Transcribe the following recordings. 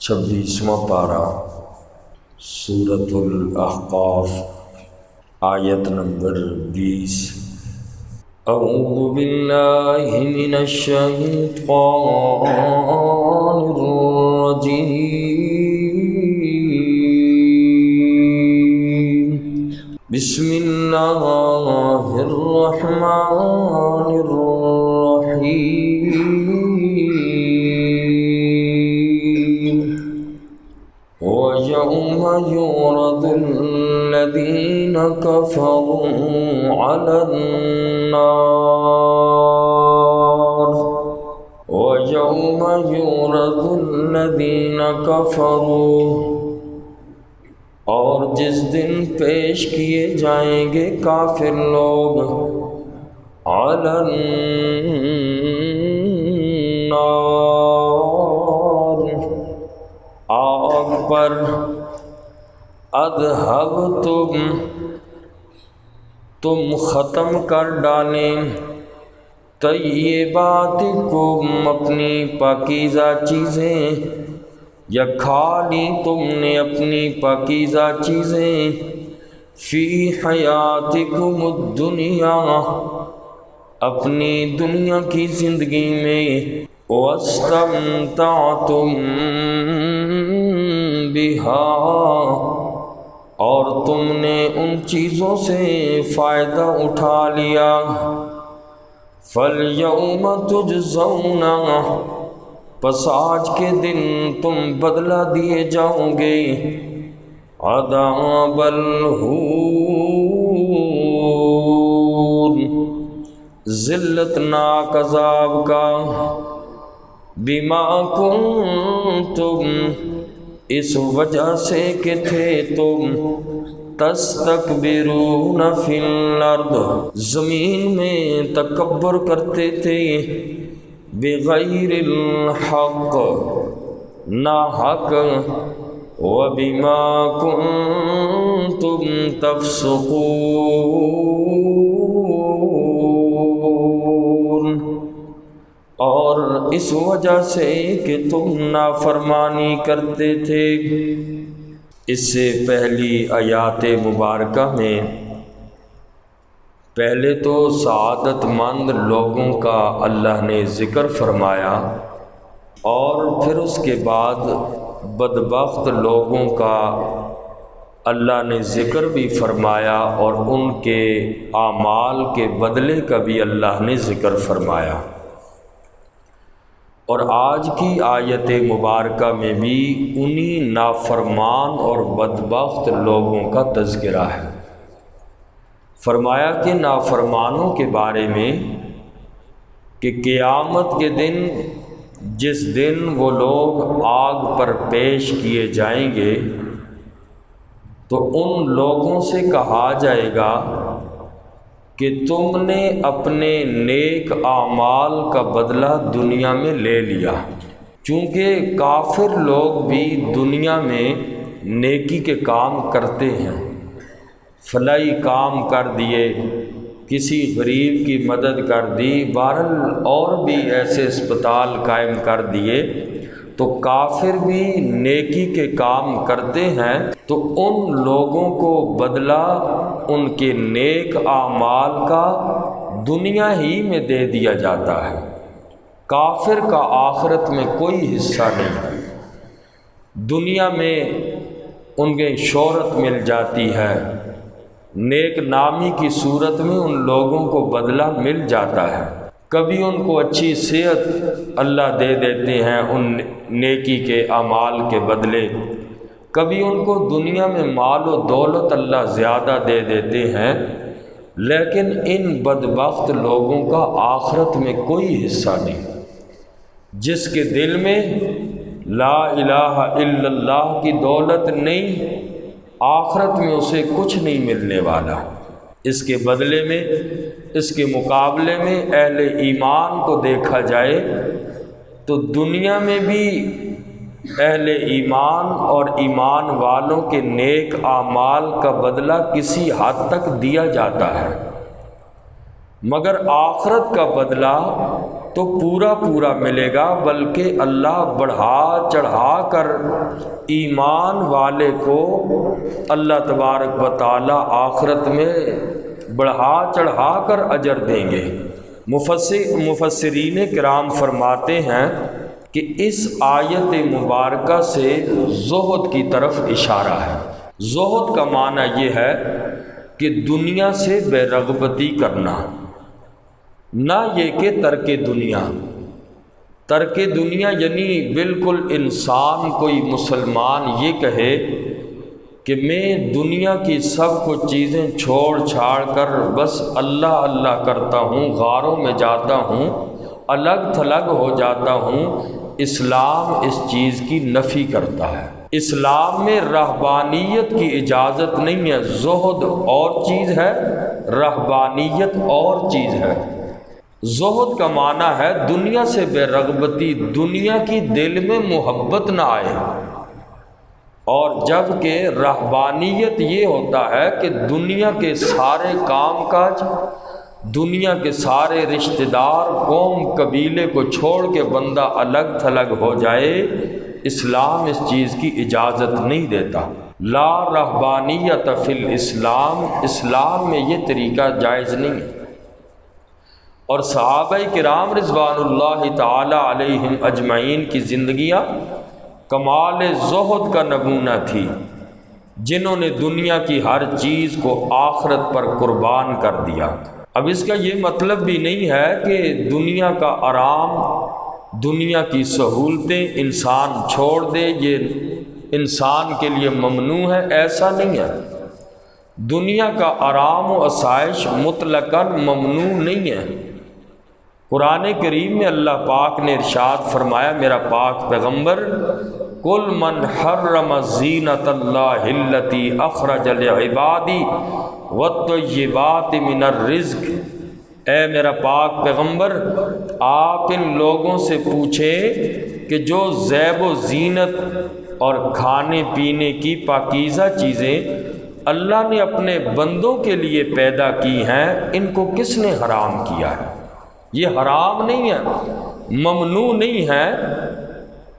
26واں پارہ سورۃ الاحقاف آیت نمبر 20۔ اعوذ باللہ من الشیطان الرجیم، بسم اللہ الرحمن الرحیم۔ وَيَوْمَ يُعْرَضُ الَّذِينَ كَفَرُوا عَلَى النَّارِ وَيَوْمَ يُعْرَضُ الَّذِينَ كَفَرُوا، اور جس دن پیش کیے جائیں گے کافر لوگ عَلَى النَّارِ، آگ پر، اذھبتم، تم ختم کر ڈالیں، طیباتکم، اپنی پاکیزہ چیزیں، یا کھا لی تم نے اپنی پاکیزہ چیزیں، فی حیاتکم الدنیا، اپنی دنیا کی زندگی میں، واستمتعتم بہا، اور تم نے ان چیزوں سے فائدہ اٹھا لیا، فَالْيَوْمَ تُجْزَوْنَ، پس آج کے دن تم بدلہ دیے جاؤ گے، عذاب الہون، ذلت ناک عذاب کا، بما کنتم، اس وجہ سے کہ تھے تم، تستکبرون فی الارض، زمین میں تکبر کرتے تھے، بغیر الحق، نا حق، وبما کنتم تفسقون، اور اس وجہ سے کہ تم نافرمانی کرتے تھے۔ اس سے پہلی آیات مبارکہ میں پہلے تو سعادت مند لوگوں کا اللہ نے ذکر فرمایا، اور پھر اس کے بعد بدبخت لوگوں کا اللہ نے ذکر بھی فرمایا، اور ان کے اعمال کے بدلے کا بھی اللہ نے ذکر فرمایا۔ اور آج کی آیت مبارکہ میں بھی انہی نافرمان اور بدبخت لوگوں کا تذکرہ ہے۔ فرمایا کہ نافرمانوں کے بارے میں کہ قیامت کے دن، جس دن وہ لوگ آگ پر پیش کیے جائیں گے، تو ان لوگوں سے کہا جائے گا کہ تم نے اپنے نیک اعمال کا بدلہ دنیا میں لے لیا، چونکہ کافر لوگ بھی دنیا میں نیکی کے کام کرتے ہیں، فلاحی کام کر دیے، کسی غریب کی مدد کر دی، بہرحال اور بھی ایسے اسپتال قائم کر دیے، تو کافر بھی نیکی کے کام کرتے ہیں، تو ان لوگوں کو بدلہ ان کے نیک اعمال کا دنیا ہی میں دے دیا جاتا ہے۔ کافر کا آخرت میں کوئی حصہ نہیں ہے، دنیا میں ان کے شہرت مل جاتی ہے، نیک نامی کی صورت میں ان لوگوں کو بدلہ مل جاتا ہے، کبھی ان کو اچھی صحت اللہ دے دیتے ہیں ان نیکی کے اعمال کے بدلے، کبھی ان کو دنیا میں مال و دولت اللہ زیادہ دے دیتے ہیں، لیکن ان بدبخت لوگوں کا آخرت میں کوئی حصہ نہیں۔ جس کے دل میں لا الہ الا اللہ کی دولت نہیں، آخرت میں اسے کچھ نہیں ملنے والا۔ اس کے بدلے میں، اس کے مقابلے میں اہل ایمان کو دیکھا جائے تو دنیا میں بھی اہل ایمان اور ایمان والوں کے نیک اعمال کا بدلہ کسی حد تک دیا جاتا ہے، مگر آخرت کا بدلہ تو پورا پورا ملے گا، بلکہ اللہ بڑھا چڑھا کر ایمان والے کو اللہ تبارک و تعالی آخرت میں بڑھا چڑھا کر اجر دیں گے۔ مفسرین کرام فرماتے ہیں کہ اس آیت مبارکہ سے زہد کی طرف اشارہ ہے۔ زہد کا معنی یہ ہے کہ دنیا سے بے رغبتی کرنا، نہ یہ کہ ترک دنیا۔ ترک دنیا یعنی بالکل انسان کوئی مسلمان یہ کہے کہ میں دنیا کی سب کچھ چیزیں چھوڑ چھاڑ کر بس اللہ اللہ کرتا ہوں، غاروں میں جاتا ہوں، الگ تھلگ ہو جاتا ہوں۔ اسلام اس چیز کی نفی کرتا ہے۔ اسلام میں رہبانیت کی اجازت نہیں ہے۔ زہد اور چیز ہے، رہبانیت اور چیز ہے۔ زہد کا معنی ہے دنیا سے بے رغبتی، دنیا کی دل میں محبت نہ آئے، اور جب کہ رہبانیت یہ ہوتا ہے کہ دنیا کے سارے کام کاج، دنیا کے سارے رشتہ دار، قوم قبیلے کو چھوڑ کے بندہ الگ تھلگ ہو جائے۔ اسلام اس چیز کی اجازت نہیں دیتا۔ لا رہبانیت فی الاسلام، اسلام میں یہ طریقہ جائز نہیں ہے۔ اور صحابہ کرام رضوان اللہ تعالی علیہم اجمعین کی زندگیاں کمال زہد کا نمونہ تھی، جنہوں نے دنیا کی ہر چیز کو آخرت پر قربان کر دیا۔ اب اس کا یہ مطلب بھی نہیں ہے کہ دنیا کا آرام، دنیا کی سہولتیں انسان چھوڑ دے، یہ انسان کے لیے ممنوع ہے، ایسا نہیں ہے۔ دنیا کا آرام و آسائش مطلقاً ممنوع نہیں ہے۔ قرآن کریم میں اللہ پاک نے ارشاد فرمایا، میرا پاک پیغمبر، قل من حرم زینۃ اللہ التی اخرج لعبادی والطیبات من الرزق۔ اے میرا پاک پیغمبر، آپ ان لوگوں سے پوچھیں کہ جو زیب و زینت اور کھانے پینے کی پاکیزہ چیزیں اللہ نے اپنے بندوں کے لیے پیدا کی ہیں، ان کو کس نے حرام کیا ہے؟ یہ حرام نہیں ہے، ممنوع نہیں ہے،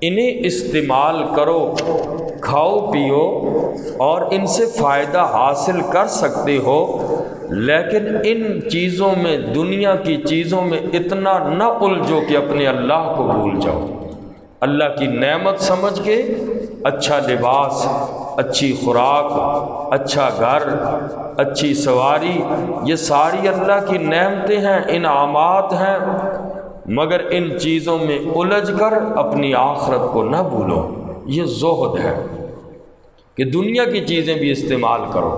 انہیں استعمال کرو، کھاؤ پیو اور ان سے فائدہ حاصل کر سکتے ہو، لیکن ان چیزوں میں، دنیا کی چیزوں میں اتنا نہ الجھو کہ اپنے اللہ کو بھول جاؤ۔ اللہ کی نعمت سمجھ کے اچھا لباس، اچھی خوراک، اچھا گھر، اچھی سواری، یہ ساری اللہ کی نعمتیں ہیں، انعامات ہیں، مگر ان چیزوں میں الجھ کر اپنی آخرت کو نہ بھولو۔ یہ زہد ہے کہ دنیا کی چیزیں بھی استعمال کرو۔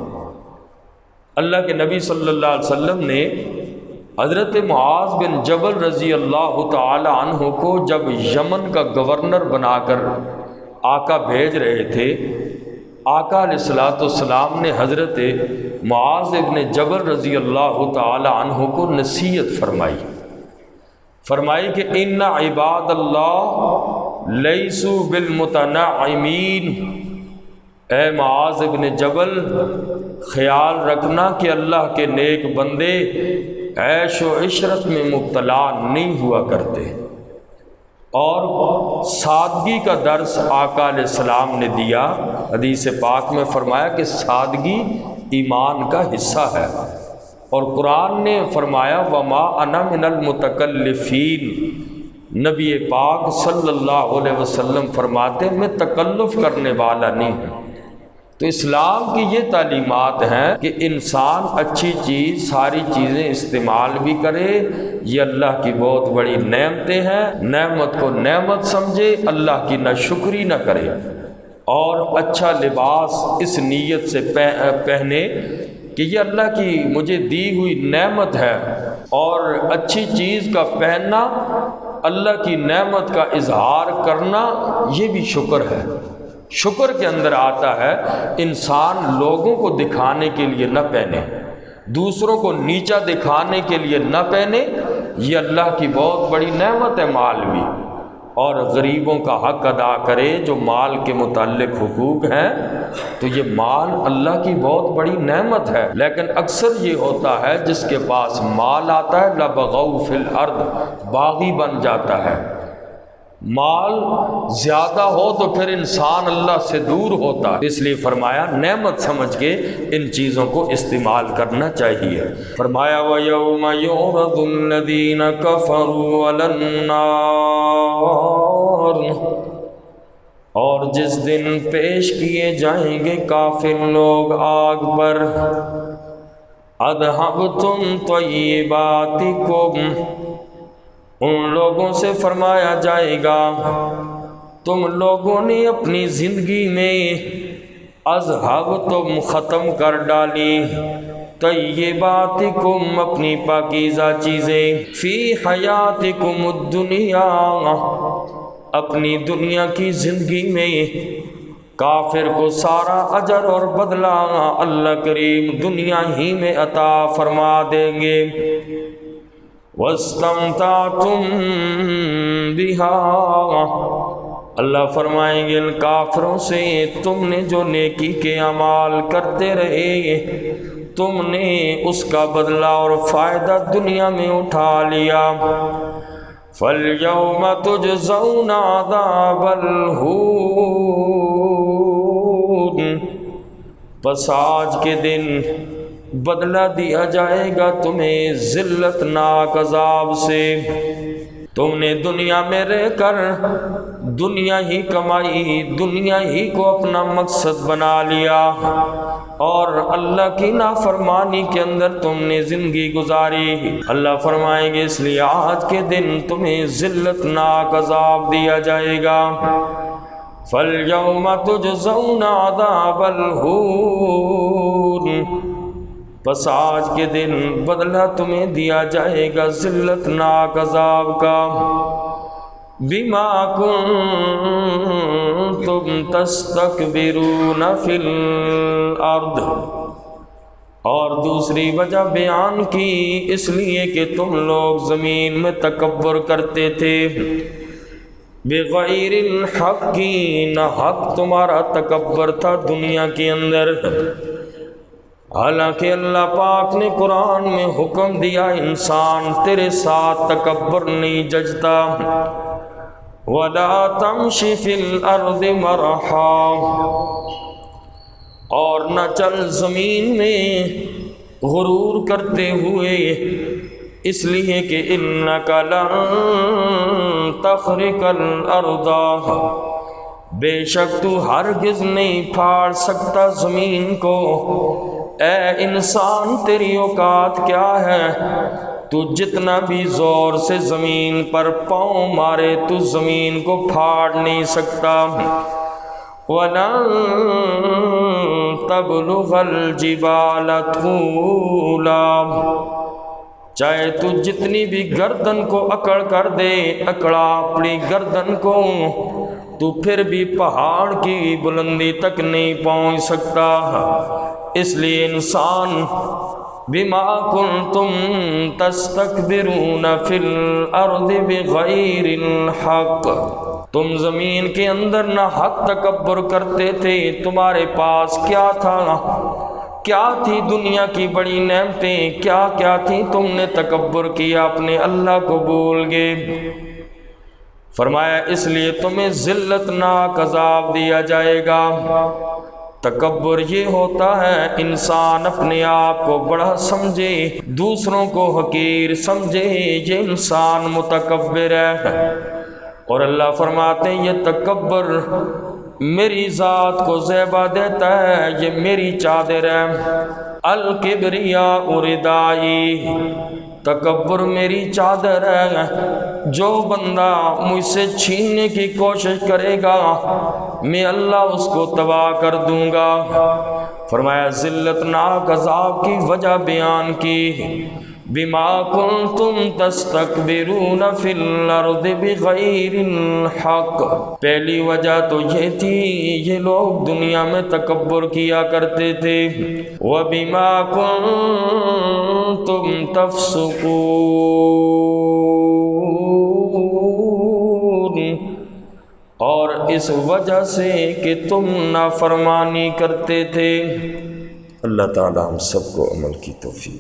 اللہ کے نبی صلی اللہ علیہ وسلم نے حضرت معاذ بن جبل رضی اللہ تعالی عنہ کو جب یمن کا گورنر بنا کر آقا بھیج رہے تھے، آقا علیہ السلام نے حضرت معاذ بن جبل رضی اللہ تعالی عنہ کو نصیحت فرمائی کہ ان عباد اللہ لیسوا بالمتنعمین۔ اے معاذ بن جبل، خیال رکھنا کہ اللہ کے نیک بندے عیش و عشرت میں مبتلا نہیں ہوا کرتے۔ اور سادگی کا درس آقا علیہ السلام نے دیا۔ حدیث پاک میں فرمایا کہ سادگی ایمان کا حصہ ہے، اور قرآن نے فرمایا وما انا من المتکلفین۔ نبی پاک صلی اللہ علیہ وسلم فرماتے میں تکلف کرنے والا نہیں ہوں۔ تو اسلام کی یہ تعلیمات ہیں کہ انسان اچھی چیز، ساری چیزیں استعمال بھی کرے، یہ اللہ کی بہت بڑی نعمتیں ہیں، نعمت کو نعمت سمجھے، اللہ کی ناشکری نہ کرے، اور اچھا لباس اس نیت سے پہنے کہ یہ اللہ کی مجھے دی ہوئی نعمت ہے، اور اچھی چیز کا پہننا، اللہ کی نعمت کا اظہار کرنا، یہ بھی شکر ہے۔ شکر کے اندر آتا ہے انسان لوگوں کو دکھانے کے لیے نہ پہنے، دوسروں کو نیچا دکھانے کے لیے نہ پہنے، یہ اللہ کی بہت بڑی نعمت ہے مال بھی، اور غریبوں کا حق ادا کرے جو مال کے متعلق حقوق ہیں، تو یہ مال اللہ کی بہت بڑی نعمت ہے۔ لیکن اکثر یہ ہوتا ہے جس کے پاس مال آتا ہے لبغوا فی الارض، باغی بن جاتا ہے۔ مال زیادہ ہو تو پھر انسان اللہ سے دور ہوتا ہے، اس لیے فرمایا نعمت سمجھ کے ان چیزوں کو استعمال کرنا چاہیے۔ فرمایا وَيَوْمَ يُعْرَضُ الَّذِينَ كَفَرُوا عَلَى النَّارِ، اور جس دن پیش کیے جائیں گے کافر لوگ آگ پر، اذهبتم طیباتکم، ان لوگوں سے فرمایا جائے گا تم لوگوں نے اپنی زندگی میں اذهبتم ختم کر ڈالی، طیباتکم اپنی پاکیزہ چیزیں، فی حیاتکم الدنیا اپنی دنیا کی زندگی میں۔ کافر کو سارا اجر اور بدلہ اللہ کریم دنیا ہی میں عطا فرما دیں گے۔ وَاسْتَمْتَعْتُمْ بِهَا، اللہ فرمائیں گے ان کافروں سے تم نے جو نیکی کے اعمال کرتے رہے تم نے اس کا بدلہ اور فائدہ دنیا میں اٹھا لیا۔ فَالْيَوْمَ تُجْزَوْنَ عَذَابَ الْهُونِ، پس آج کے دن بدلہ دیا جائے گا تمہیں ذلت ناک عذاب سے۔ تم نے دنیا میں رہ کر دنیا ہی کمائی، دنیا ہی کو اپنا مقصد بنا لیا، اور اللہ کی نافرمانی کے اندر تم نے زندگی گزاری۔ اللہ فرمائیں گے اس لیے آج کے دن تمہیں ذلت ناک عذاب دیا جائے گا۔ فَالْيَوْمَ تُجْزَوْنَ عَذَابَ الْهُونِ، بس آج کے دن بدلہ تمہیں دیا جائے گا ذلت ناک عذاب کا۔ بِمَا كُنتُمْ تَسْتَكْبِرُونَ فِي الْأَرْضِ، اور دوسری وجہ بیان کی اس لیے کہ تم لوگ زمین میں تکبر کرتے تھے، بغیر الحق، نہ حق تمہارا تکبر تھا دنیا کے اندر۔ حالانکہ اللہ پاک نے قرآن میں حکم دیا انسان تیرے ساتھ تکبر نہیں ججتا، وَلَا تَمْشِ فِي الْأَرْضِ مَرَحًا، اور نہ چل زمین میں غرور کرتے ہوئے، اس لیے کہ اِنَّكَ لَن تَخْرِقَ الْأَرْضَ، بے شک تو ہرگز نہیں پھاڑ سکتا زمین کو۔ اے انسان تیری اوقات کیا ہے، تو جتنا بھی زور سے زمین پر پاؤں مارے تو زمین کو پھاڑ نہیں سکتا۔ وَلَن تَبْلُغَ الْجِبَالَ طُولًا، چاہے تو جتنی بھی گردن کو اکڑ کر دے، اکڑا اپنی گردن کو، تو پھر بھی پہاڑ کی بلندی تک نہیں پہنچ سکتا۔ اس لیے انسان بما کنتم تستکبرون فی الارض بغیر الحق، تم زمین کے اندر نہ حق تکبر کرتے تھے۔ تمہارے پاس کیا تھا، کیا تھی دنیا کی بڑی نعمتیں، کیا کیا تھی، تم نے تکبر کیا، اپنے اللہ کو بھول گئے۔ فرمایا اس لیے تمہیں ذلت ناک عذاب دیا جائے گا۔ تکبر یہ ہوتا ہے انسان اپنے آپ کو بڑا سمجھے، دوسروں کو حقیر سمجھے، یہ انسان متکبر ہے۔ اور اللہ فرماتے ہیں یہ تکبر میری ذات کو زیبہ دیتا ہے، یہ میری چادر ہے۔ الکبریاء ردائی، تکبر میری چادر ہے، جو بندہ مجھ سے چھیننے کی کوشش کرے گا میں اللہ اس کو تباہ کر دوں گا۔ فرمایا ذلت ناک عذاب کی وجہ بیان کی، بما کنتم تستکبرون فی الارض بغیر الحق، پہلی وجہ تو یہ تھی یہ لوگ دنیا میں تکبر کیا کرتے تھے۔ وبما کنتم تفسقون، اس وجہ سے کہ تم نافرمانی کرتے تھے۔ اللہ تعالی ہم سب کو عمل کی توفیق